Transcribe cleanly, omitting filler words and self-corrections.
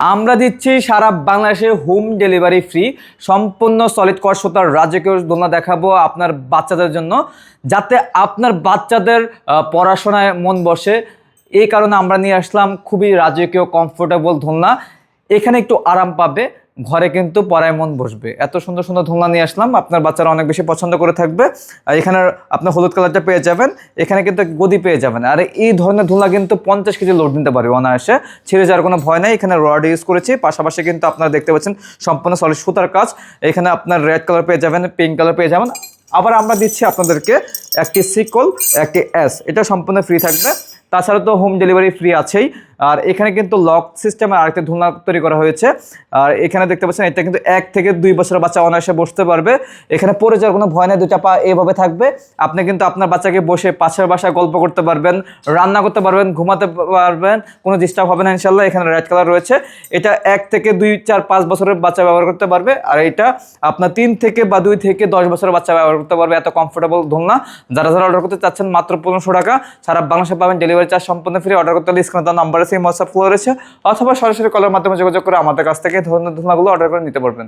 আমরা দিচ্ছি সারা বাংলাদেশে হোম ডেলিভারি ফ্রি। সম্পূর্ণ সলিড কর সুতার রাজকীয় দোলনা দেখাবো আপনার বাচ্চাদের জন্য, যাতে আপনার বাচ্চাদের পড়াশোনায় মন বসে। এই কারণে আমরা নিয়ে আসলাম খুবই রাজকীয় কমফোর্টেবল দোলনা। এখানে একটু আরাম পাবে, ঘরে কিন্তু পড়ায় মন বসবে। এত সুন্দর সুন্দর দোলনা নিয়ে আসলাম, আপনার বাচ্চারা অনেক বেশি পছন্দ করে থাকবে। আর এখানে আপনার হলুদ কালারটা পেয়ে যাবেন, এখানে কিন্তু গদি পেয়ে যাবেন। আর এই ধরনের দোলনা কিন্তু 50 কেজি লোড নিতে পারবে অনায়াসে, ছিঁড়ে যাওয়ার কোনো ভয় নাই। এখানে রড ইউজ করেছি, পাশাপাশি কিন্তু আপনারা দেখতে পাচ্ছেন সম্পূর্ণ সলিড সুতার কাজ। এখানে আপনার রেড কালার পেয়ে যাবেন, পিঙ্ক কালার পেয়ে যাবেন। আবার আমরা দিচ্ছি আপনাদেরকে একটি সিকল, একটি এস, এটা সম্পূর্ণ ফ্রি থাকবে। তাছাড়া তো হোম ডেলিভারি ফ্রি আছেই। আর এখানে কিন্তু লক সিস্টেমের আরেকটা দোলনা তৈরি করা হয়েছে। আর এখানে দেখতে পাচ্ছেন এটা কিন্তু 1 থেকে 2 বছরের বাচ্চা অনায়াসে বসতে পারবে। এখানে পড়ে যাওয়ার কোনো ভয় নেই, দুটা পা এভাবে থাকবে। আপনি কিন্তু আপনার বাচ্চাকে বসে পাশের বাসায় গল্প করতে পারবেন, রান্না করতে পারবেন, ঘুমাতে পারবেন, কোনো ডিস্টার্ব হবে না ইনশাল্লাহ। এখানে রেড কালার রয়েছে, এটা 1 থেকে 2, 4, 5 বছরের বাচ্চা ব্যবহার করতে পারবে। আর এটা আপনার 3 থেকে বা 2 থেকে 10 বছরের বাচ্চা ব্যবহার করতে পারবে। এত কমফোর্টেবল দোলনা। যারা যারা অর্ডার করতে চাচ্ছেন মাত্র 1500 টাকা, সারা বাংলাদেশে পাবেন, ডেলিভারি চার্জ সম্পূর্ণ ফ্রি। অর্ডার করতে হলে স্ক্রিনে দেওয়া নাম্বারে সেই হোয়াটসঅ্যাপ খোলা রয়েছে, অথবা সরাসরি কলের মাধ্যমে যোগাযোগ করে আমাদের কাছ থেকে ধরনের দোলনাগুলো অর্ডার করে নিতে পারবেন।